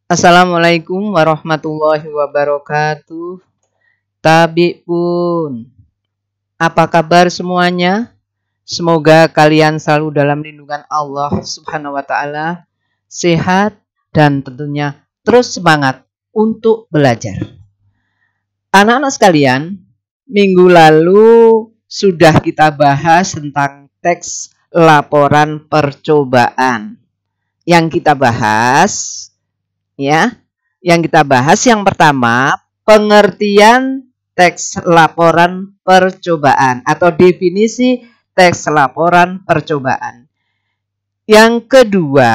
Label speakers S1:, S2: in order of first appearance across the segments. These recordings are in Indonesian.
S1: Assalamualaikum warahmatullahi wabarakatuh. Tabi pun, apa kabar semuanya? Semoga kalian selalu dalam lindungan Allah Subhanahu wa Ta'ala, sehat dan tentunya terus semangat untuk belajar. Anak-anak sekalian, minggu lalu sudah kita bahas tentang teks laporan percobaan. Yang kita bahas yang pertama, pengertian teks laporan percobaan atau definisi teks laporan percobaan. Yang kedua,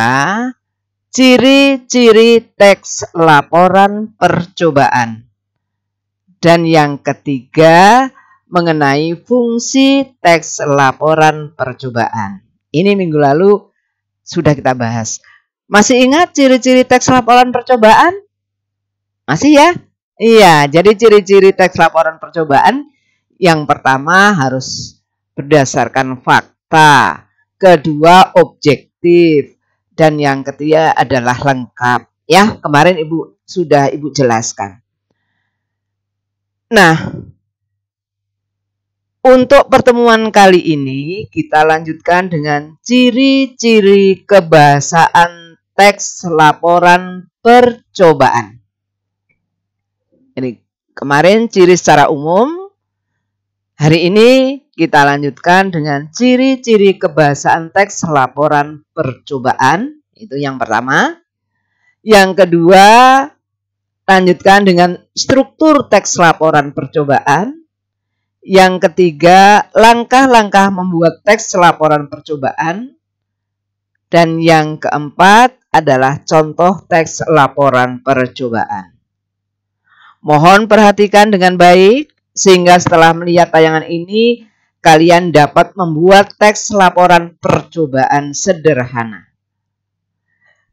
S1: ciri-ciri teks laporan percobaan. Dan yang ketiga, mengenai fungsi teks laporan percobaan. Ini minggu lalu sudah kita bahas. Masih ingat ciri-ciri teks laporan percobaan? Masih ya? Iya, jadi ciri-ciri teks laporan percobaan yang pertama harus berdasarkan fakta, kedua objektif, dan yang ketiga adalah lengkap. Ya, kemarin Ibu jelaskan. Nah, untuk pertemuan kali ini kita lanjutkan dengan ciri-ciri kebahasaan teks laporan percobaan. Ini kemarin ciri secara umum. Hari ini kita lanjutkan dengan ciri-ciri kebahasaan teks laporan percobaan. Itu yang pertama. Yang kedua, lanjutkan dengan struktur teks laporan percobaan. Yang ketiga, langkah-langkah membuat teks laporan percobaan. Dan yang keempat adalah contoh teks laporan percobaan. Mohon perhatikan dengan baik sehingga setelah melihat tayangan ini kalian dapat membuat teks laporan percobaan sederhana.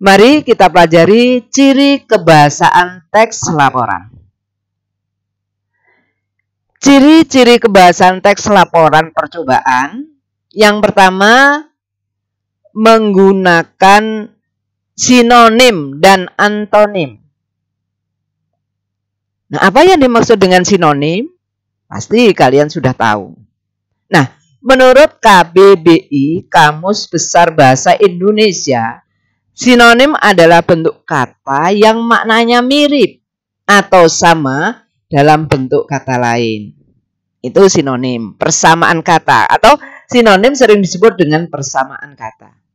S1: Mari kita pelajari ciri kebahasaan teks laporan. Ciri-ciri kebahasaan teks laporan percobaan. Yang pertama, menggunakan sinonim dan antonim. Nah, apa yang dimaksud dengan sinonim? Pasti kalian sudah tahu. Nah, menurut KBBI, Kamus Besar Bahasa Indonesia, sinonim adalah bentuk kata yang maknanya mirip atau sama dalam bentuk kata lain. Itu sinonim, persamaan kata, atau sinonim sering disebut dengan persamaan kata.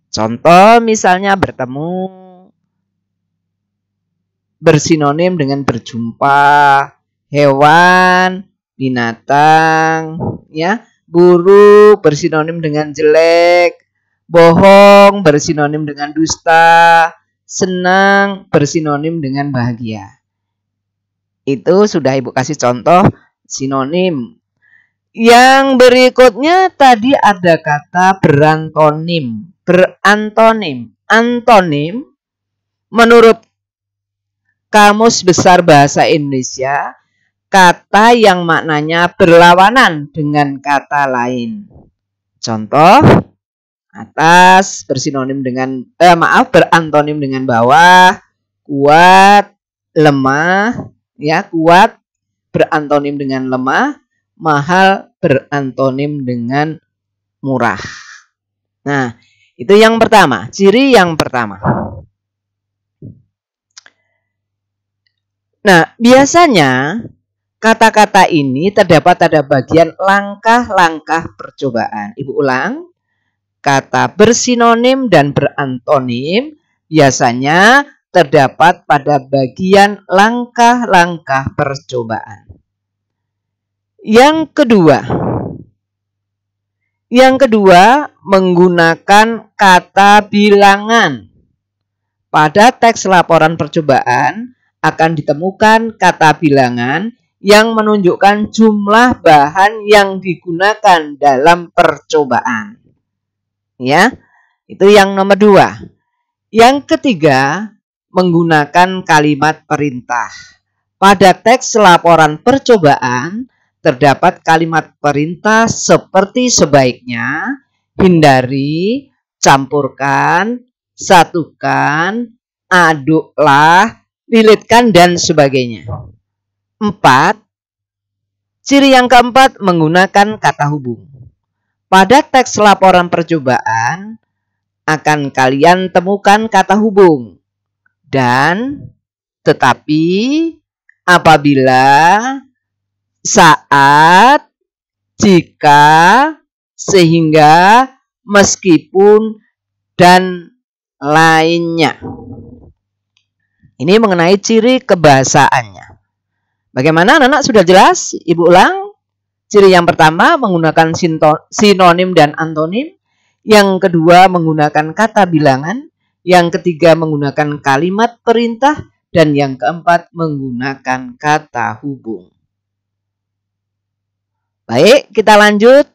S1: Contoh misalnya bertemu, bersinonim dengan berjumpa, hewan, binatang, ya, buruk bersinonim dengan jelek, bohong bersinonim dengan dusta, senang bersinonim dengan bahagia. Itu sudah Ibu kasih contoh sinonim. Yang berikutnya tadi ada kata berantonim. Berantonim. Antonim menurut Kamus Besar Bahasa Indonesia, kata yang maknanya berlawanan dengan kata lain. Contoh, atas bersinonim dengan berantonim dengan bawah, kuat, lemah, ya, kuat berantonim dengan lemah, mahal berantonim dengan murah. Nah, itu yang pertama, ciri yang pertama. Nah, biasanya kata-kata ini terdapat pada bagian langkah-langkah percobaan. Ibu ulang, kata bersinonim dan berantonim biasanya terdapat pada bagian langkah-langkah percobaan. Yang kedua, menggunakan kata bilangan. Pada teks laporan percobaan akan ditemukan kata bilangan yang menunjukkan jumlah bahan yang digunakan dalam percobaan. Ya, itu yang nomor 2. Yang ketiga, menggunakan kalimat perintah. Pada teks laporan percobaan terdapat kalimat perintah seperti sebaiknya, hindari, campurkan, satukan, aduklah, lilitkan, dan sebagainya. 4. Ciri yang keempat, menggunakan kata hubung. Pada teks laporan percobaan akan kalian temukan kata hubung. Dan tetapi, apabila, saat, jika, sehingga, meskipun, dan lainnya. Ini mengenai ciri kebahasaannya. Bagaimana anak-anak, sudah jelas? Ibu ulang. Ciri yang pertama menggunakan sinonim dan antonim. Yang kedua menggunakan kata bilangan. Yang ketiga menggunakan kalimat perintah. Dan yang keempat menggunakan kata hubung. Baik, kita lanjut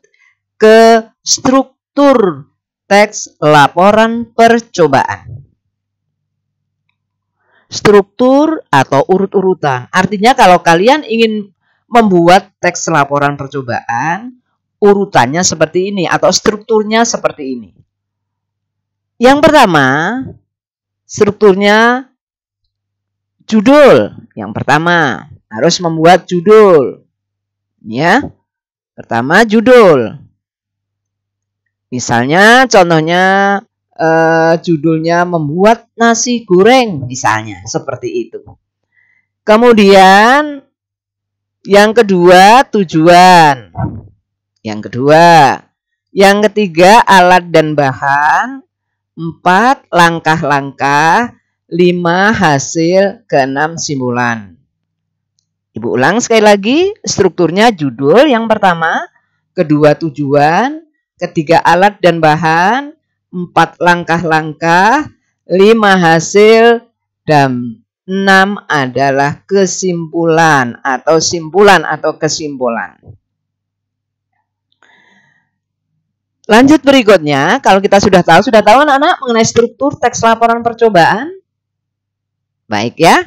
S1: ke struktur teks laporan percobaan. Struktur atau urut-urutan. Artinya kalau kalian ingin membuat teks laporan percobaan, urutannya seperti ini atau strukturnya seperti ini. Yang pertama, strukturnya judul. Yang pertama, harus membuat judul. Ya. Pertama, judul. Misalnya, contohnya judulnya membuat nasi goreng, misalnya seperti itu. Kemudian yang kedua, tujuan. Yang kedua, yang ketiga, alat dan bahan. 4, langkah-langkah. 5, hasil. Ke-6, simpulan. Ibu ulang sekali lagi, strukturnya judul yang pertama, kedua tujuan, ketiga alat dan bahan, 4 langkah-langkah, 5 hasil, dan 6 adalah kesimpulan atau simpulan atau kesimpulan. Lanjut berikutnya, kalau kita sudah tahu anak-anak mengenai struktur teks laporan percobaan? Baik ya.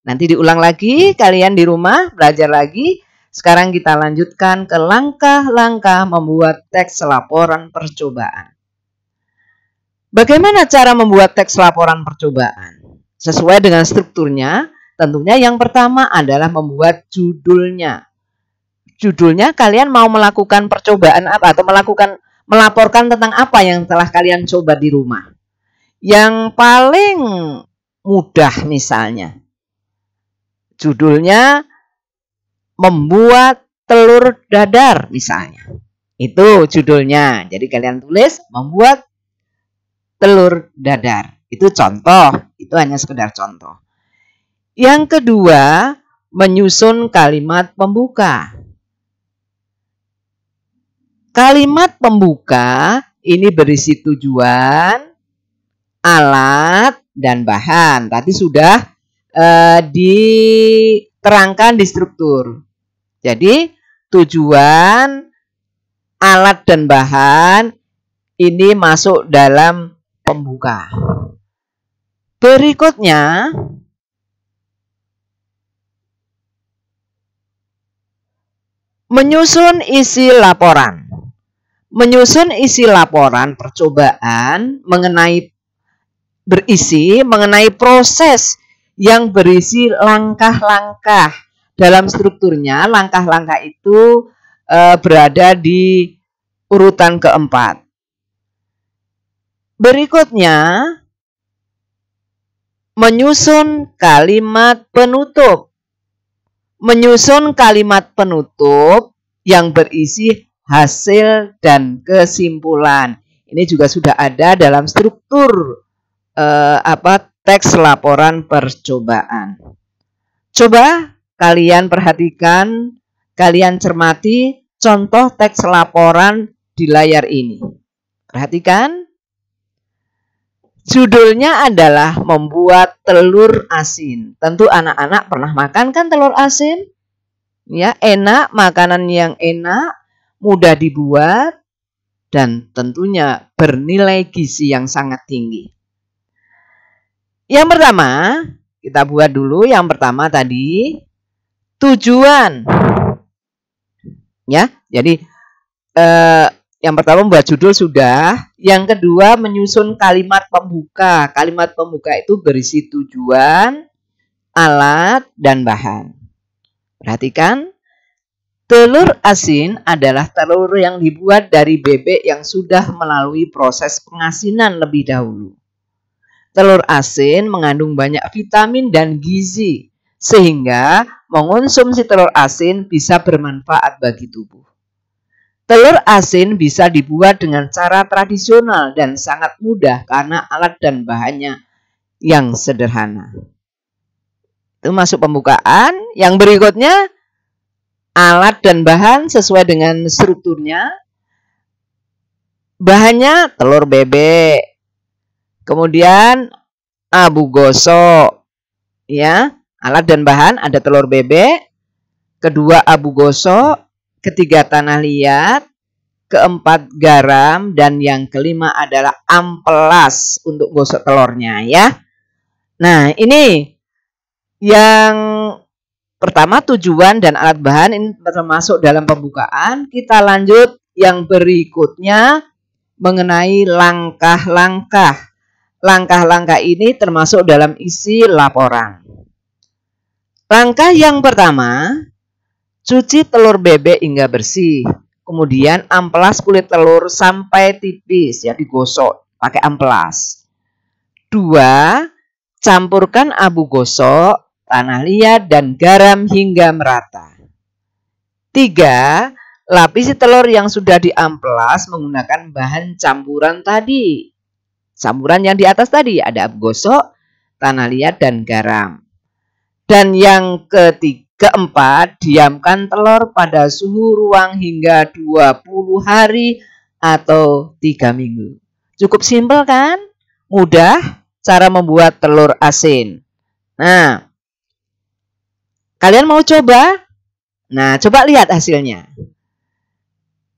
S1: Nanti diulang lagi, kalian di rumah belajar lagi. Sekarang kita lanjutkan ke langkah-langkah membuat teks laporan percobaan. Bagaimana cara membuat teks laporan percobaan? Sesuai dengan strukturnya, tentunya yang pertama adalah membuat judulnya. Judulnya kalian mau melakukan percobaan apa atau melaporkan tentang apa yang telah kalian coba di rumah. Yang paling mudah misalnya, judulnya membuat telur dadar misalnya. Itu judulnya. Jadi kalian tulis membuat telur dadar. Itu contoh. Itu hanya sekedar contoh. Yang kedua, menyusun kalimat pembuka. Kalimat pembuka ini berisi tujuan, alat, dan bahan. Tadi sudah diterangkan di struktur. Jadi tujuan, alat, dan bahan ini masuk dalam pembuka. Berikutnya, menyusun isi laporan. Menyusun isi laporan percobaan berisi mengenai proses yang berisi langkah-langkah. Dalam strukturnya, langkah-langkah itu berada di urutan keempat. Berikutnya, menyusun kalimat penutup. Menyusun kalimat penutup yang berisi hasil dan kesimpulan. Ini juga sudah ada dalam struktur teks laporan percobaan. Coba kalian perhatikan, kalian cermati contoh teks laporan di layar ini. Perhatikan. Judulnya adalah membuat telur asin. Tentu anak-anak pernah makan kan telur asin? Ya, enak, makanan yang enak, mudah dibuat, dan tentunya bernilai gizi yang sangat tinggi. Yang pertama, kita buat dulu yang pertama tadi, tujuan. Ya, jadi Yang pertama membuat judul sudah. Yang kedua menyusun kalimat pembuka. Kalimat pembuka itu berisi tujuan, alat, dan bahan. Perhatikan. Telur asin adalah telur yang dibuat dari bebek yang sudah melalui proses pengasinan lebih dahulu. Telur asin mengandung banyak vitamin dan gizi, sehingga mengonsumsi telur asin bisa bermanfaat bagi tubuh. Telur asin bisa dibuat dengan cara tradisional dan sangat mudah karena alat dan bahannya yang sederhana. Itu masuk pembukaan. Yang berikutnya, alat dan bahan sesuai dengan strukturnya. Bahannya telur bebek. Kemudian abu gosok, ya. Alat dan bahan ada telur bebek, kedua abu gosok, ketiga tanah liat, keempat garam, dan yang kelima adalah amplas untuk gosok telurnya, ya. Nah, ini yang pertama tujuan dan alat bahan ini termasuk dalam pembukaan. Kita lanjut yang berikutnya mengenai langkah-langkah. Langkah-langkah ini termasuk dalam isi laporan. Langkah yang pertama, cuci telur bebek hingga bersih. Kemudian amplas kulit telur sampai tipis, ya, digosok pakai amplas. 2, campurkan abu gosok, tanah liat, dan garam hingga merata. 3, lapisi telur yang sudah diamplas menggunakan bahan campuran tadi. Campuran yang di atas tadi ada abu gosok, tanah liat, dan garam. Dan yang keempat, diamkan telur pada suhu ruang hingga 20 hari atau 3 minggu. Cukup simpel kan? Mudah cara membuat telur asin. Nah, kalian mau coba? Nah, coba lihat hasilnya.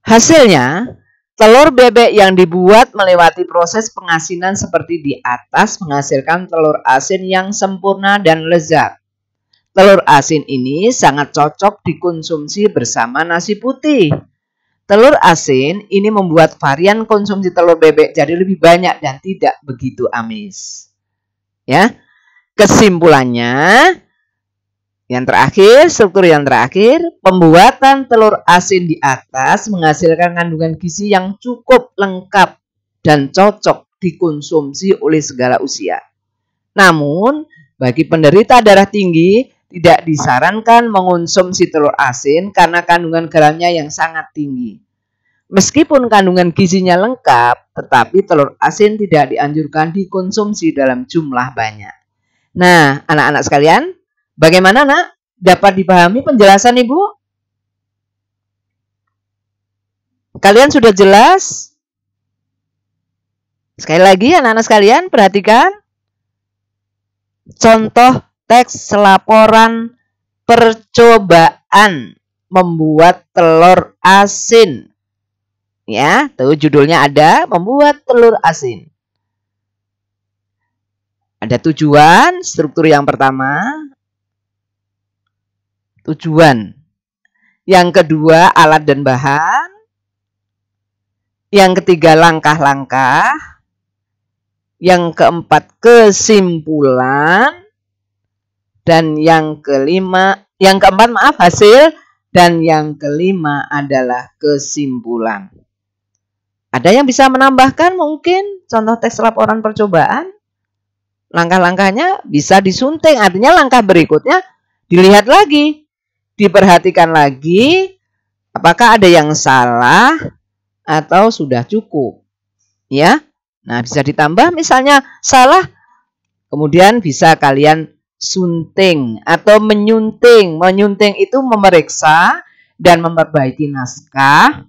S1: Hasilnya, telur bebek yang dibuat melewati proses pengasinan seperti di atas menghasilkan telur asin yang sempurna dan lezat. Telur asin ini sangat cocok dikonsumsi bersama nasi putih. Telur asin ini membuat varian konsumsi telur bebek jadi lebih banyak dan tidak begitu amis. Ya, kesimpulannya, yang terakhir, struktur yang terakhir, pembuatan telur asin di atas menghasilkan kandungan gizi yang cukup lengkap dan cocok dikonsumsi oleh segala usia. Namun, bagi penderita darah tinggi, tidak disarankan mengonsumsi telur asin karena kandungan garamnya yang sangat tinggi. Meskipun kandungan gizinya lengkap, tetapi telur asin tidak dianjurkan dikonsumsi dalam jumlah banyak. Nah, anak-anak sekalian, bagaimana, Nak? Dapat dipahami penjelasan Ibu? Kalian sudah jelas? Sekali lagi, anak-anak sekalian, perhatikan. Contoh teks laporan percobaan membuat telur asin. Ya, tuh judulnya ada, membuat telur asin. Ada tujuan, struktur yang pertama. Tujuan. Yang kedua, alat dan bahan. Yang ketiga, langkah-langkah. Yang keempat, kesimpulan. Dan yang keempat, hasil. Dan yang kelima adalah kesimpulan. Ada yang bisa menambahkan mungkin contoh teks laporan percobaan? Langkah-langkahnya bisa disunting. Artinya langkah berikutnya dilihat lagi. Diperhatikan lagi apakah ada yang salah atau sudah cukup. Ya. Nah, bisa ditambah misalnya salah. Kemudian bisa kalian sunting atau menyunting. Menyunting itu memeriksa dan memperbaiki naskah.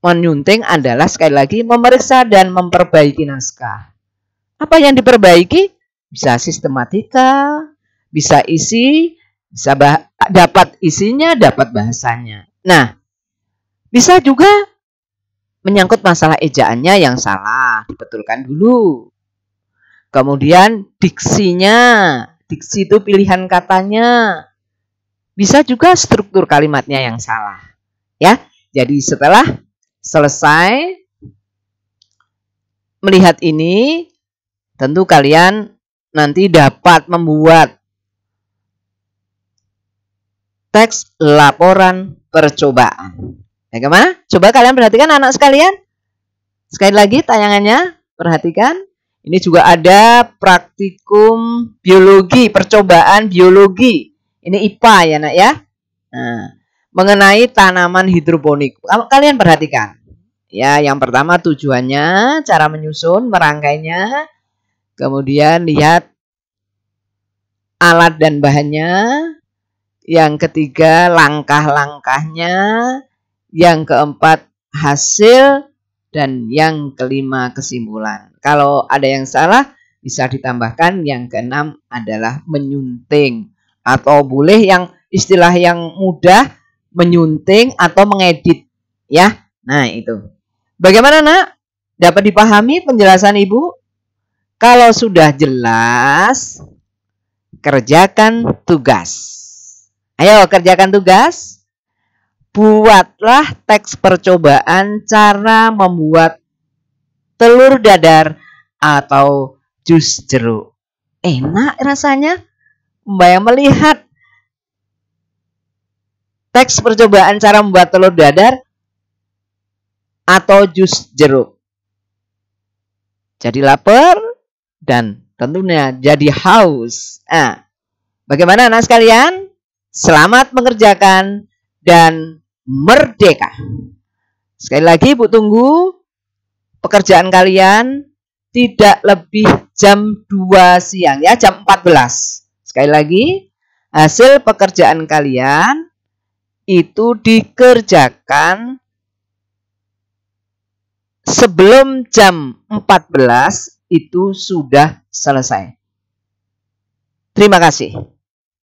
S1: Menyunting adalah sekali lagi memeriksa dan memperbaiki naskah. Apa yang diperbaiki? Bisa sistematika, bisa isi, bisa dapat isinya, dapat bahasanya. Nah, bisa juga menyangkut masalah ejaannya yang salah, dibetulkan dulu. Kemudian diksinya, diksi itu pilihan katanya. Bisa juga struktur kalimatnya yang salah. Ya, jadi setelah selesai melihat ini, tentu kalian nanti dapat membuat teks laporan percobaan. Bagaimana? Coba kalian perhatikan anak sekalian. Sekali lagi tayangannya, perhatikan. Ini juga ada praktikum biologi, percobaan biologi. Ini IPA ya nak ya. Nah, mengenai tanaman hidroponik. Kalian perhatikan. Ya, yang pertama tujuannya, cara menyusun, merangkainya. Kemudian lihat alat dan bahannya. Yang ketiga, langkah-langkahnya. Yang keempat, hasil. Dan yang kelima, kesimpulan. Kalau ada yang salah, bisa ditambahkan. Yang keenam adalah menyunting. Atau boleh yang istilah yang mudah, menyunting atau mengedit. Ya, nah itu. Bagaimana nak? Dapat dipahami penjelasan ibu? Kalau sudah jelas, kerjakan tugas. Ayo kerjakan tugas. Buatlah teks percobaan cara membuat telur dadar atau jus jeruk. Enak rasanya. Mbak yang melihat teks percobaan cara membuat telur dadar atau jus jeruk. Jadi lapar dan tentunya jadi haus. Nah, bagaimana anak sekalian? Selamat mengerjakan dan merdeka. Sekali lagi Ibu tunggu pekerjaan kalian tidak lebih jam 2 siang ya, jam 14. Sekali lagi, hasil pekerjaan kalian itu dikerjakan sebelum jam 14 itu sudah selesai. Terima kasih.